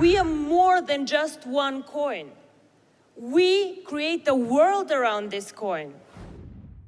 We are more than just one coin. We create the world around this coin.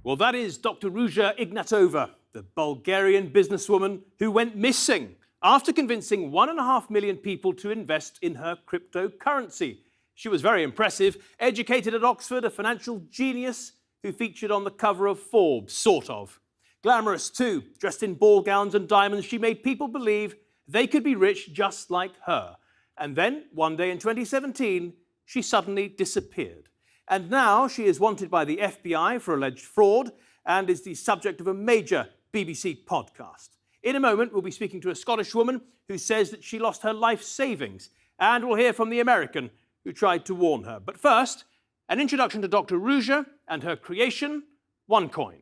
Well, that is Dr. Ruja Ignatova, the Bulgarian businesswoman who went missing after convincing 1.5 million people to invest in her cryptocurrency. She was very impressive, educated at Oxford, a financial genius who featured on the cover of Forbes, sort of. Glamorous too, dressed in ball gowns and diamonds, she made people believe they could be rich just like her. And then, one day in 2017, she suddenly disappeared. And now she is wanted by the FBI for alleged fraud and is the subject of a major BBC podcast. In a moment, we'll be speaking to a Scottish woman who says that she lost her life savings. And we'll hear from the American who tried to warn her. But first, an introduction to Dr. Ruja and her creation, Onecoin.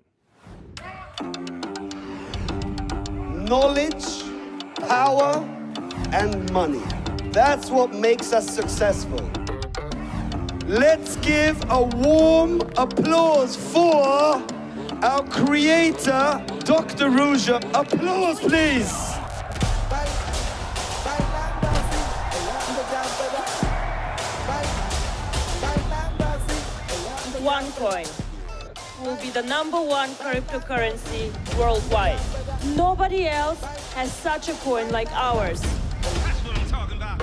Knowledge, power, and money. That's what makes us successful. Let's give a warm applause for our creator, Dr. Ruja. Applause, please. Onecoin will be the #1 cryptocurrency worldwide. Nobody else has such a coin like ours. That's what I'm talking about.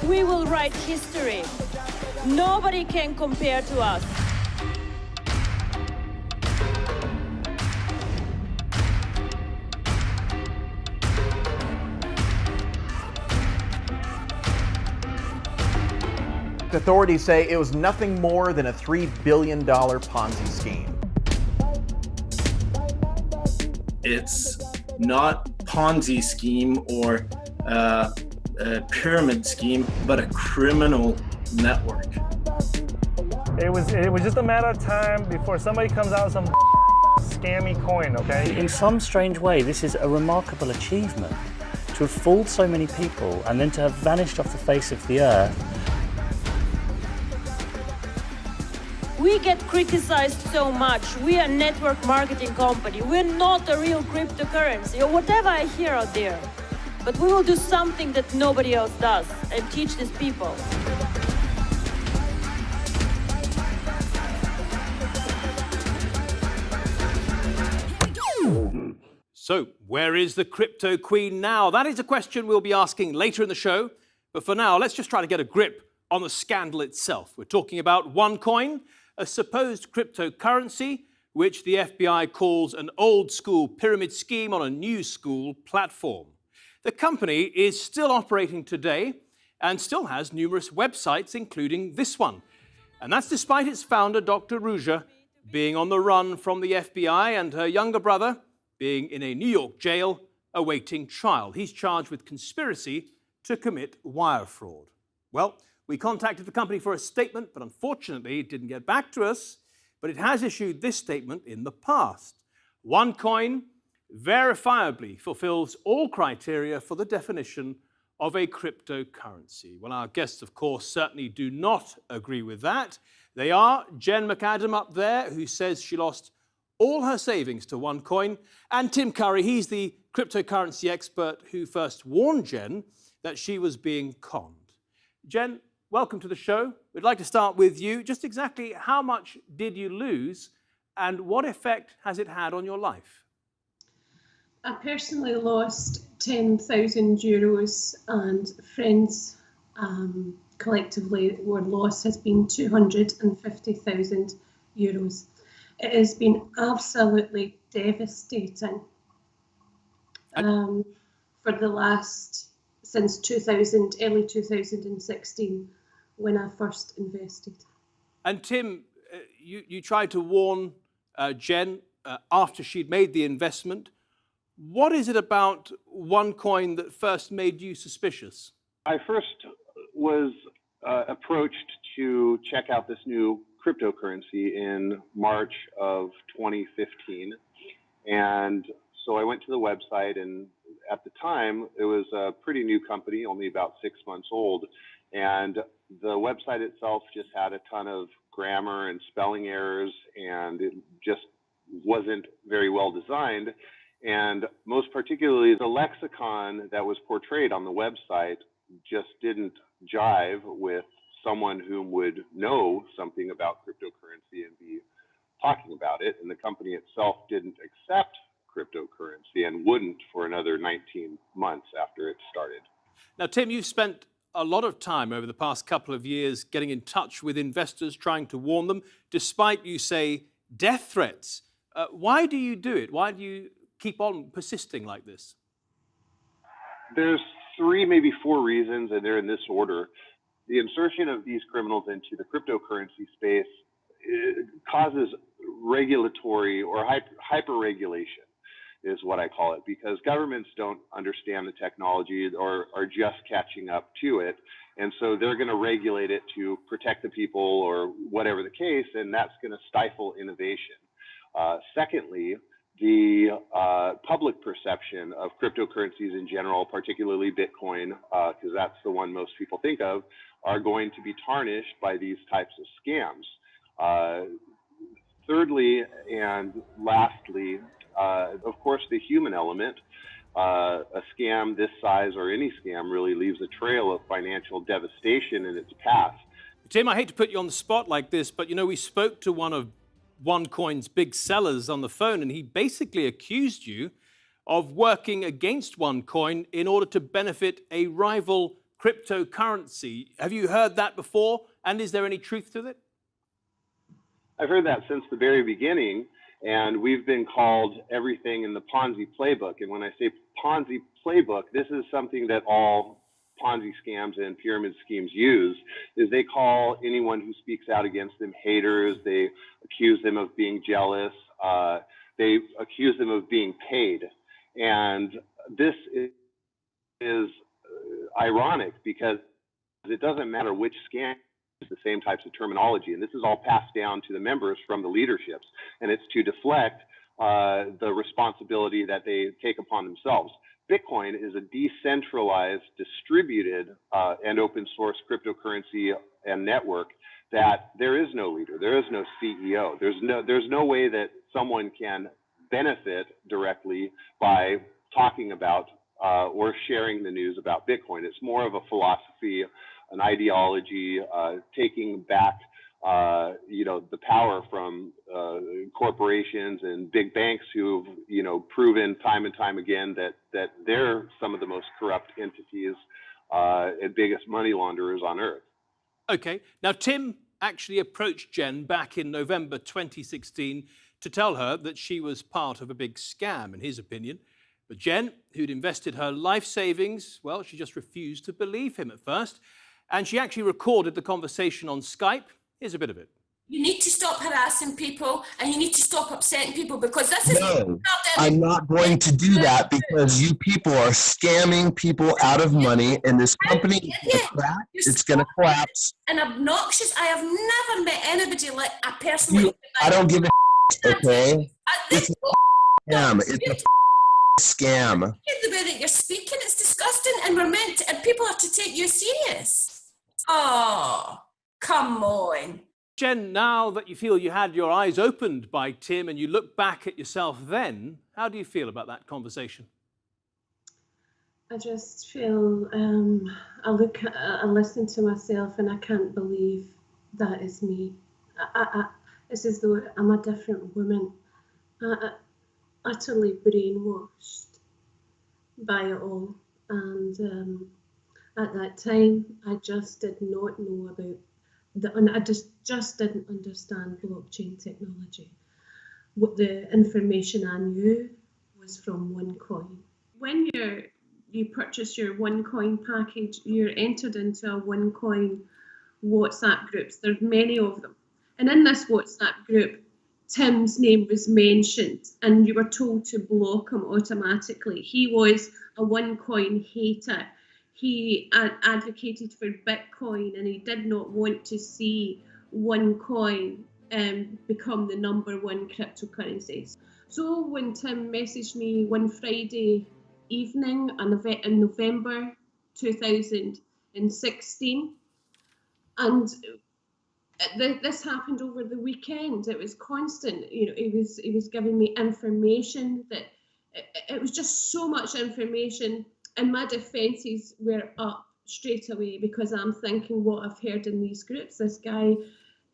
We will write history. Nobody can compare to us. Authorities say it was nothing more than a $3 billion Ponzi scheme. It's not Ponzi scheme or a pyramid scheme, but a criminal network. It was just a matter of time before somebody comes out with some scammy coin, okay? In some strange way, this is a remarkable achievement. To have fooled so many people and then to have vanished off the face of the earth. We get criticized so much. We are a network marketing company. We're not a real cryptocurrency or whatever I hear out there. But we will do something that nobody else does and teach these people. So, where is the crypto queen now? That is a question we'll be asking later in the show. But for now, let's just try to get a grip on the scandal itself. We're talking about Onecoin, a supposed cryptocurrency which the FBI calls an old-school pyramid scheme on a new-school platform. The company is still operating today and still has numerous websites, including this one. And that's despite its founder, Dr. Ruja, being on the run from the FBI and her younger brother being in a New York jail awaiting trial. He's charged with conspiracy to commit wire fraud. Well, we contacted the company for a statement, but unfortunately it didn't get back to us. But it has issued this statement in the past. Onecoin verifiably fulfills all criteria for the definition of a cryptocurrency. Well, our guests, of course, certainly do not agree with that. They are Jen McAdam up there, who says she lost all her savings to Onecoin, and Tim Curry, he's the cryptocurrency expert who first warned Jen that she was being conned. Jen, welcome to the show. We'd like to start with you. Just exactly how much did you lose and what effect has it had on your life? I personally lost 10,000 euros and friends collectively our loss has been 250,000 euros. It has been absolutely devastating for the last, since early 2016, when I first invested. And Tim, you tried to warn Jen after she'd made the investment. What is it about Onecoin that first made you suspicious? I first was approached to check out this new cryptocurrency in March of 2015. And so I went to the website, and at the time, it was a pretty new company, only about 6 months old. And the website itself just had a ton of grammar and spelling errors, and it just wasn't very well designed. And most particularly, the lexicon that was portrayed on the website just didn't jive with someone whom would know something about cryptocurrency and be talking about it. And the company itself didn't accept cryptocurrency and wouldn't for another 19 months after it started. Now, Tim, you've spent a lot of time over the past couple of years getting in touch with investors, trying to warn them, despite, you say, death threats. Why do you do it? Why do you keep on persisting like this? There's 3, maybe 4 reasons, and they're in this order. The insertion of these criminals into the cryptocurrency space causes regulatory or hyper-regulation is what I call it, because governments don't understand the technology or are just catching up to it. And so they're going to regulate it to protect the people or whatever the case, and that's going to stifle innovation. Secondly, the public perception of cryptocurrencies in general, particularly Bitcoin, because that's the one most people think of, are going to be tarnished by these types of scams. Thirdly, and lastly, of course, the human element. A scam this size or any scam really leaves a trail of financial devastation in its path. Tim, I hate to put you on the spot like this, but, you know, we spoke to one of Onecoin's big sellers on the phone, and he basically accused you of working against Onecoin in order to benefit a rival cryptocurrency. Have you heard that before? And is there any truth to it? I've heard that since the very beginning, and we've been called everything in the PONZI playbook. And when I say PONZI playbook, this is something that all Ponzi scams and pyramid schemes use, is they call anyone who speaks out against them haters. They accuse them of being jealous. They accuse them of being paid. And this is ironic because it doesn't matter which scam, it's the same types of terminology. And this is all passed down to the members from the leaderships. And it's to deflect the responsibility that they take upon themselves. Bitcoin is a decentralized, distributed, and open source cryptocurrency and network that there is no leader, there is no CEO. There's no way that someone can benefit directly by talking about or sharing the news about Bitcoin. It's more of a philosophy, an ideology, taking back the power from corporations and big banks who've, proven time and time again that they're some of the most corrupt entities and biggest money launderers on earth. Okay. Now, Tim actually approached Jen back in November 2016 to tell her that she was part of a big scam, in his opinion. But Jen, who'd invested her life savings, well, she just refused to believe him at first. And she actually recorded the conversation on Skype. Here's a bit of it. You need to stop harassing people and you need to stop upsetting people because this is... No, I'm not going to do that because you people are scamming people out of money and this company is going to crash. It's going to collapse. And obnoxious. I have never met anybody like I personally... I don't give a okay? It's a scam. It's a scam. The way that you're speaking, it's disgusting and we're meant to, and people have to take you serious. Oh, come on. Jen, now that you feel you had your eyes opened by Tim and you look back at yourself then, how do you feel about that conversation? I just feel, I listen to myself and I can't believe that is me. It's as though I'm a different woman. Utterly brainwashed by it all. And at that time, I just did not know about and I just didn't understand blockchain technology. What the information I knew was from Onecoin. When you purchase your Onecoin package, you're entered into a Onecoin WhatsApp groups. There's many of them. And in this WhatsApp group, Tim's name was mentioned and you were told to block him automatically. He was a Onecoin hater. He advocated for Bitcoin and he did not want to see Onecoin become the #1 cryptocurrency. So when Tim messaged me one Friday evening in November 2016, and this happened over the weekend. It was constant. You know, he was giving me information that it was just so much information, and my defences were up straight away because I'm thinking what I've heard in these groups. This guy,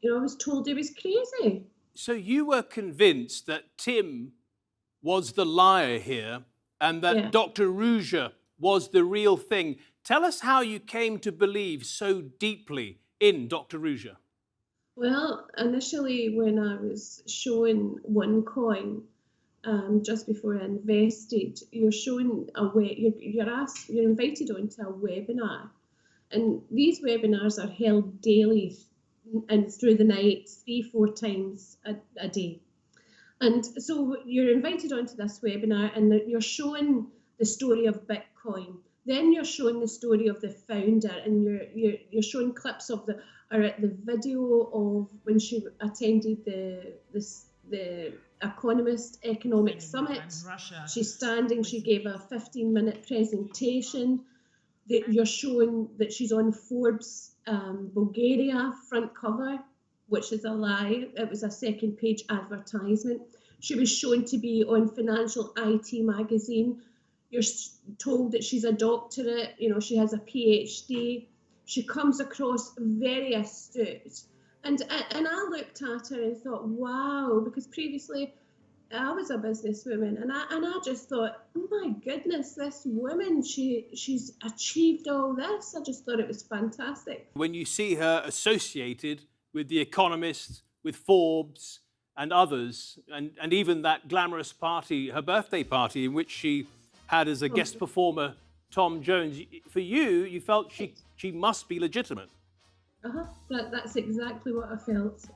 you know, I was told he was crazy. So you were convinced that Tim was the liar here and that Dr. Ruja was the real thing. Tell us how you came to believe so deeply in Dr. Ruja. Well, initially when I was shown Onecoin, just before I invested, you're shown you're invited onto a webinar, and these webinars are held daily and through the night, 3-4 times a day. And so you're invited onto this webinar, and you're shown the story of Bitcoin. Then you're showing the story of the founder, and you're showing clips of the video of when she attended the Economist Economic Summit. She's standing, she gave a 15-minute presentation. You're showing that she's on Forbes Bulgaria front cover, which is a lie. It was a second page advertisement. She was shown to be on Financial IT magazine. You're told that she's a doctorate, you know, she has a PhD. She comes across very astute. And I looked at her and thought, wow, because previously I was a businesswoman, and I just thought, oh my goodness, this woman, she's achieved all this. I just thought it was fantastic. When you see her associated with The Economist, with Forbes and others, and even that glamorous party, her birthday party, in which she had as a guest performer Tom Jones, for you felt she must be legitimate. That's exactly what I felt.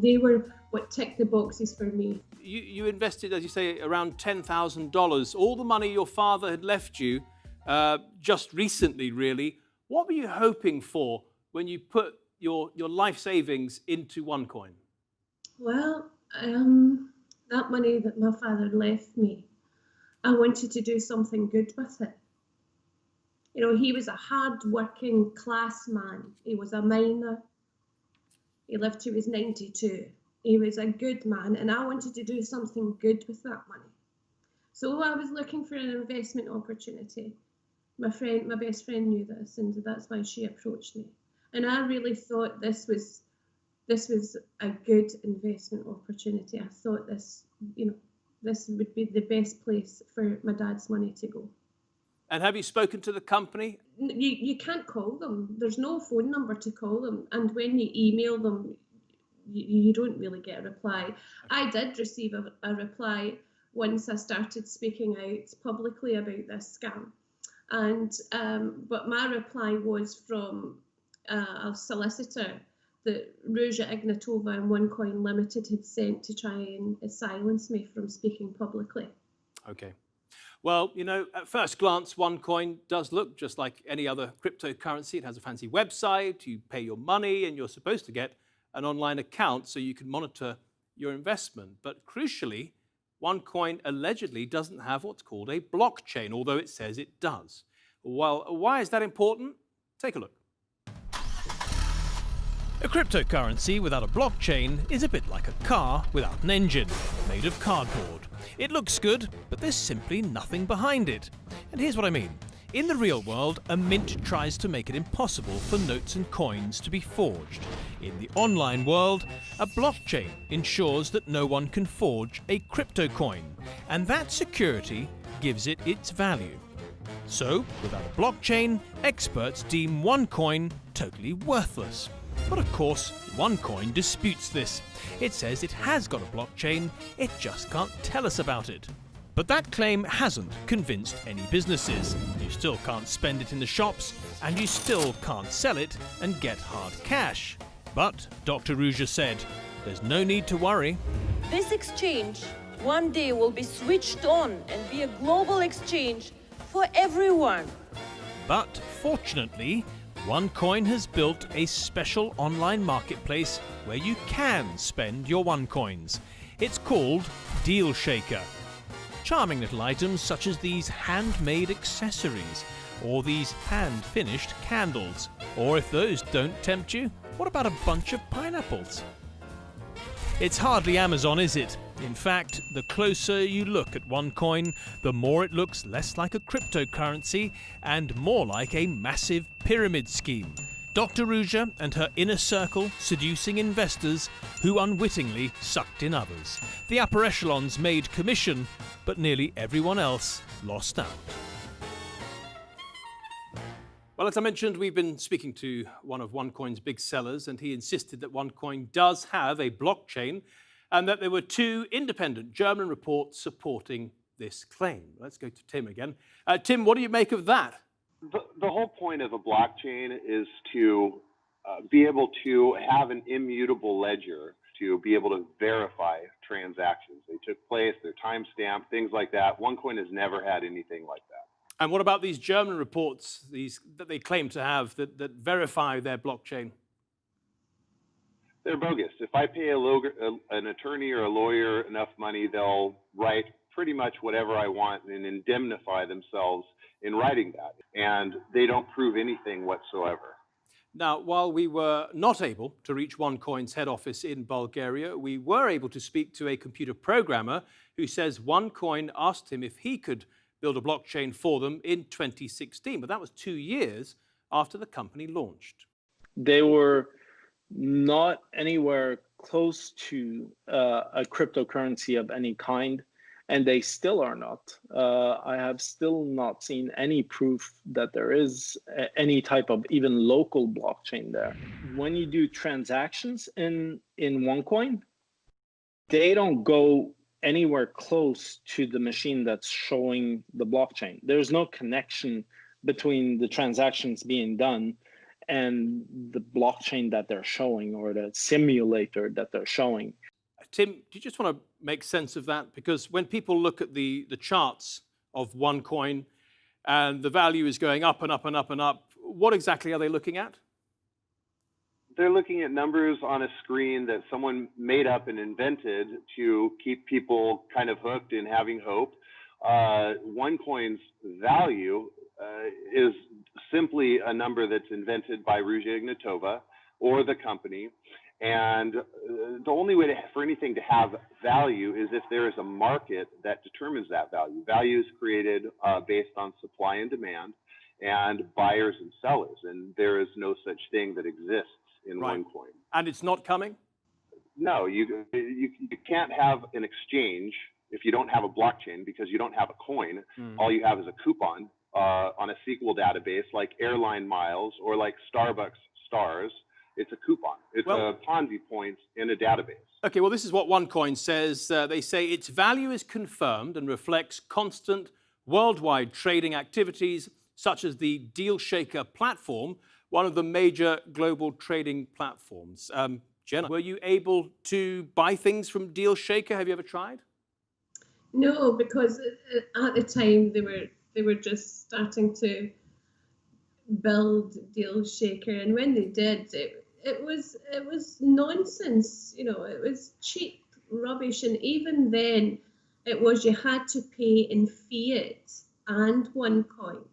They were what ticked the boxes for me. You invested, as you say, around $10,000, all the money your father had left you just recently, really. What were you hoping for when you put your life savings into Onecoin? Well, that money that my father left me, I wanted to do something good with it. You know, he was a hard-working class man. He was a miner. He lived to his 92. He was a good man, and I wanted to do something good with that money. So I was looking for an investment opportunity. My best friend knew this, and that's why she approached me. And I really thought this was a good investment opportunity. I thought this would be the best place for my dad's money to go. And have you spoken to the company? You can't call them. There's no phone number to call them. And when you email them, you don't really get a reply. I did receive a reply once I started speaking out publicly about this scam. And but my reply was from a solicitor that Ruja Ignatova and Onecoin Limited had sent to try and silence me from speaking publicly. Okay. Well, you know, at first glance, Onecoin does look just like any other cryptocurrency. It has a fancy website, you pay your money, and you're supposed to get an online account so you can monitor your investment. But crucially, Onecoin allegedly doesn't have what's called a blockchain, although it says it does. Well, why is that important? Take a look. A cryptocurrency without a blockchain is a bit like a car without an engine, made of cardboard. It looks good, but there's simply nothing behind it. And here's what I mean. In the real world, a mint tries to make it impossible for notes and coins to be forged. In the online world, a blockchain ensures that no one can forge a crypto coin, and that security gives it its value. So, without a blockchain, experts deem Onecoin totally worthless. But of course, Onecoin disputes this. It says it has got a blockchain, it just can't tell us about it. But that claim hasn't convinced any businesses. You still can't spend it in the shops, and you still can't sell it and get hard cash. But Dr. Ruja said, there's no need to worry. This exchange one day will be switched on and be a global exchange for everyone. But fortunately, Onecoin has built a special online marketplace where you can spend your Onecoins. It's called Deal Shaker. charming little items such as these handmade accessories, or these hand-finished candles. Or if those don't tempt you, what about a bunch of pineapples? It's hardly Amazon, is it? In fact, the closer you look at Onecoin, the more it looks less like a cryptocurrency and more like a massive pyramid scheme. Dr. Ruja and her inner circle seducing investors who unwittingly sucked in others. The upper echelons made commission, but nearly everyone else lost out. Well, as I mentioned, we've been speaking to one of Onecoin's big sellers, and he insisted that Onecoin does have a blockchain and that there were 2 independent German reports supporting this claim. Let's go to Tim again. Tim, what do you make of that? The whole point of a blockchain is to be able to have an immutable ledger to be able to verify transactions. They took place, they're timestamped, things like that. Onecoin has never had anything like that. And what about these German reports, that they claim to have, that verify their blockchain? They're bogus. If I pay an attorney or a lawyer enough money, they'll write pretty much whatever I want and indemnify themselves in writing that. And they don't prove anything whatsoever. Now, while we were not able to reach Onecoin's head office in Bulgaria, we were able to speak to a computer programmer who says Onecoin asked him if he could build a blockchain for them in 2016, but that was 2 years after the company launched. They were not anywhere close to a cryptocurrency of any kind, and they still are not. I have still not seen any proof that there is any type of even local blockchain there. When you do transactions in Onecoin, they don't go anywhere close to the machine that's showing the blockchain. There's no connection between the transactions being done and the blockchain that they're showing or the simulator that they're showing. Tim, do you just want to make sense of that? Because when people look at the charts of Onecoin and the value is going up and up and up and up, what exactly are they looking at? They're looking at numbers on a screen that someone made up and invented to keep people kind of hooked and having hope. Onecoin's value is simply a number that's invented by Ruja Ignatova or the company. And the only way for anything to have value is if there is a market that determines that value. Value is created based on supply and demand and buyers and sellers. And there is no such thing that exists in Onecoin. And it's not coming? No, you can't have an exchange if you don't have a blockchain because you don't have a coin. All you have is a coupon on a SQL database like airline miles or like Starbucks stars. It's a coupon. It's a PONZI points in a database. Okay, well, this is what Onecoin says. They say its value is confirmed and reflects constant worldwide trading activities such as the Deal Shaker platform, one of the major global trading platforms. Jenna, were you able to buy things from Deal Shaker? Have you ever tried? No, because at the time they were just starting to build Deal Shaker, and when they did, it was nonsense. You know, it was cheap rubbish, and even then, it was you had to pay in fiat and Onecoins.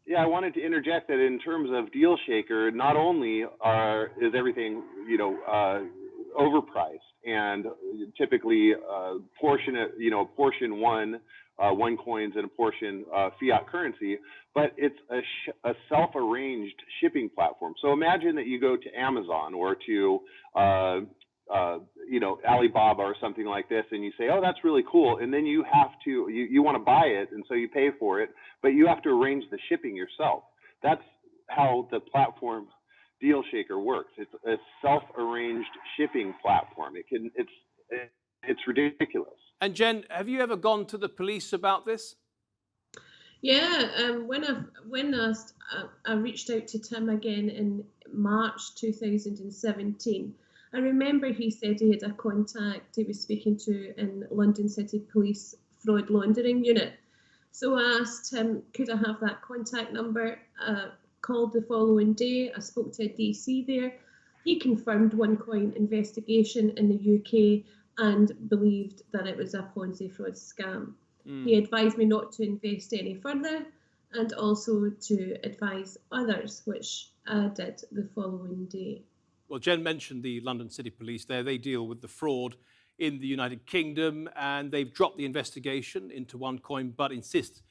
Yeah, I wanted to interject that in terms of Deal Shaker, not only is everything overpriced and typically portion one Onecoins and a portion fiat currency, but it's a self-arranged shipping platform. So imagine that you go to Amazon or to Alibaba or something like this, and you say, oh, that's really cool. And then you have to, you want to buy it, and so you pay for it, but you have to arrange the shipping yourself. That's how the platform Deal Shaker works. It's a self-arranged shipping platform. It's ridiculous. And Jen, have you ever gone to the police about this? Yeah, when I reached out to Tim again in March 2017, I remember he said he had a contact he was speaking to in London City Police Fraud Laundering Unit. So I asked him, could I have that contact number? Called the following day. I spoke to a DC there. He confirmed Onecoin investigation in the UK and believed that it was a Ponzi fraud scam. He advised me not to invest any further and also to advise others, which I did the following day. Well, Jen mentioned the London City Police there. They deal with the fraud in the United Kingdom, and they've dropped the investigation into Onecoin, but insist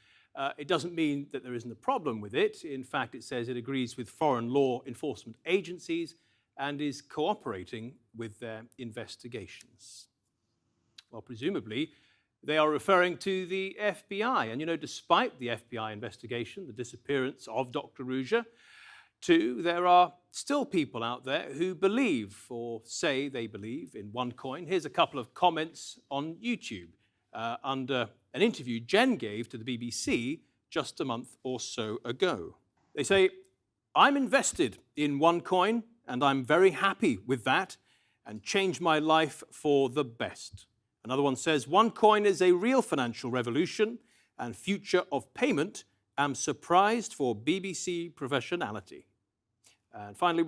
it doesn't mean that there isn't a problem with it. In fact, it says it agrees with foreign law enforcement agencies and is cooperating with their investigations. Well, presumably, they are referring to the FBI. And, you know, despite the FBI investigation, the disappearance of Dr. Ruja, too, there are still people out there who believe or say they believe in Onecoin. Here's a couple of comments on YouTube under an interview Jen gave to the BBC just a month or so ago. They say, "I'm invested in Onecoin and I'm very happy with that and changed my life for the best." Another one says, "Onecoin is a real financial revolution and future of payment. I'm surprised for BBC professionality." And finally,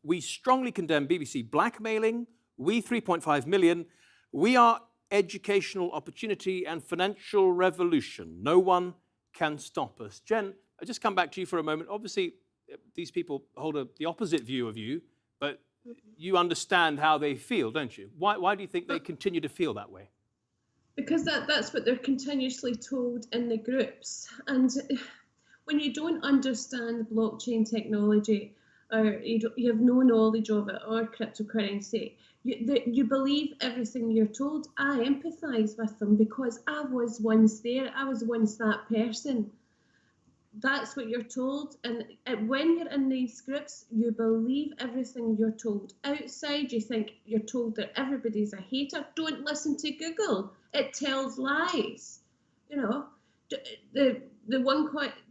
we strongly condemn BBC blackmailing. We 3.5 million. We are educational opportunity and financial revolution. No one can stop us. Jen, I just come back to you for a moment. Obviously, these people hold the opposite view of you, but you understand how they feel, don't you? Why do you think they continue to feel that way? Because that's what they're continuously told in the groups. And when you don't understand blockchain technology, or you have no knowledge of it, or cryptocurrency, you believe everything you're told. I empathise with them because I was once there. I was once that person. That's what you're told. And when you're in these groups, you believe everything you're told. Outside, you think you're told that everybody's a hater. Don't listen to Google. It tells lies. You know, the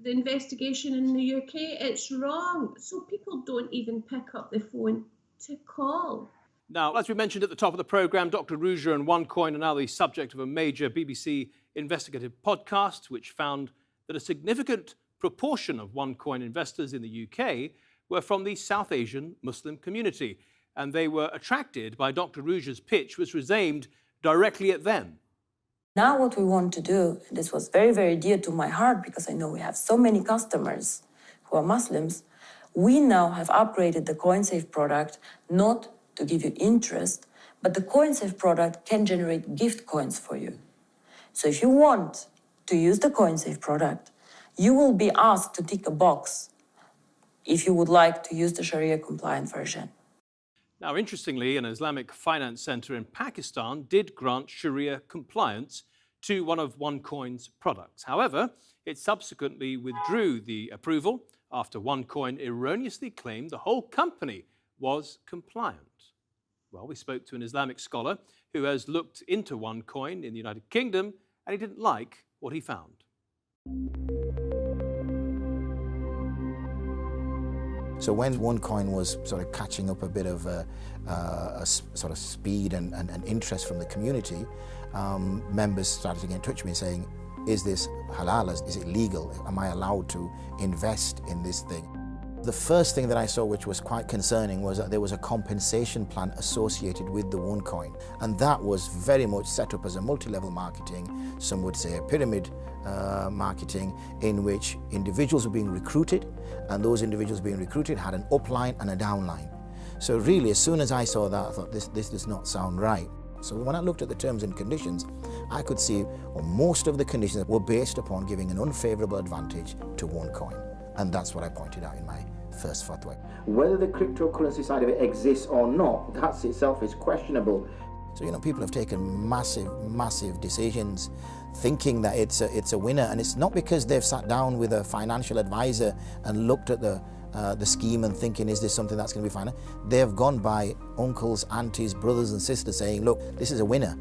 investigation in the UK, it's wrong. So people don't even pick up the phone to call. Now, as we mentioned at the top of the programme, Dr. Ruja and Onecoin are now the subject of a major BBC investigative podcast, which found that a significant proportion of Onecoin investors in the UK were from the South Asian Muslim community, and they were attracted by Dr. Ruja's pitch, which was aimed directly at them. Now what we want to do, and this was very, very dear to my heart because I know we have so many customers who are Muslims, we now have upgraded the CoinSafe product not to give you interest, but the CoinSafe product can generate gift coins for you. So if you want to use the CoinSafe product, you will be asked to tick a box if you would like to use the Sharia-compliant version. Now, interestingly, an Islamic finance center in Pakistan did grant Sharia compliance to one of Onecoin's products. However, it subsequently withdrew the approval after Onecoin erroneously claimed the whole company was compliant. Well, we spoke to an Islamic scholar who has looked into Onecoin in the United Kingdom, and he didn't like what he found. So when Onecoin was sort of catching up a bit of a sort of speed and interest from the community, members started to get in touch with me saying, is this halal? Is it legal? Am I allowed to invest in this thing? The first thing that I saw, which was quite concerning, was that there was a compensation plan associated with the Onecoin. And that was very much set up as a multi-level marketing, some would say a pyramid marketing, in which individuals were being recruited, and those individuals being recruited had an upline and a downline. So really, as soon as I saw that, I thought, this does not sound right. So when I looked at the terms and conditions, I could see most of the conditions were based upon giving an unfavorable advantage to Onecoin. And that's what I pointed out in my first fatwa. Whether the cryptocurrency side of it exists or not, that itself is questionable. So, you know, people have taken massive decisions thinking that it's a winner, and it's not because they've sat down with a financial advisor and looked at the scheme and thinking, is this something that's going to be fine? They've gone by uncles, aunties, brothers and sisters saying, look, this is a winner,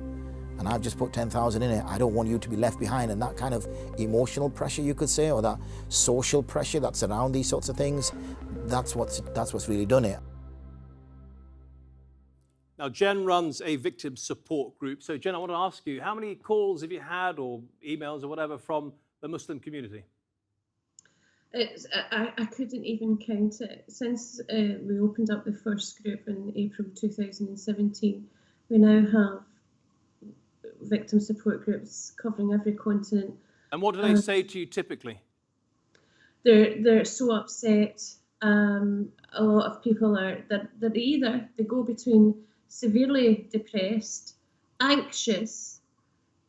and I've just put 10,000 in it. I don't want you to be left behind. And that kind of emotional pressure, you could say, or that social pressure that's around these sorts of things, that's what's really done it. Now, Jen runs a victim support group. So, Jen, I want to ask you, how many calls have you had, or emails or whatever, from the Muslim community? I couldn't even count it. Since we opened up the first group in April 2017, we now have victim support groups covering every continent. And what do they say to you typically? They're so upset. A lot of people are that they go between severely depressed, anxious,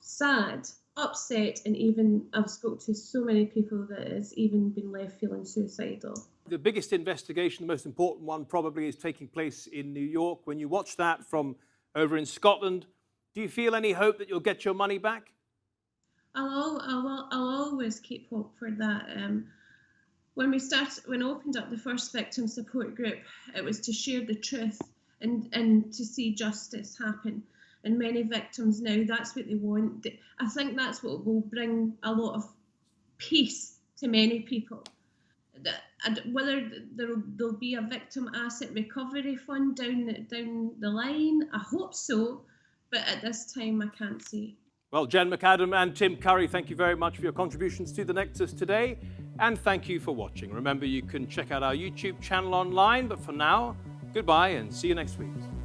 sad, upset, and even I've spoke to so many people that has even been left feeling suicidal. The biggest investigation, the most important one probably, is taking place in New York. When you watch that from over in Scotland, do you feel any hope that you'll get your money back? I'll always keep hope for that. When I opened up the first victim support group, it was to share the truth and to see justice happen. And many victims now, that's what they want. I think that's what will bring a lot of peace to many people. Whether there'll be a victim asset recovery fund down the line, I hope so, but at this time I can't see. Well, Jen McAdam and Tim Curry, thank you very much for your contributions to the Nexus today, and thank you for watching. Remember, you can check out our YouTube channel online, but for now, goodbye and see you next week.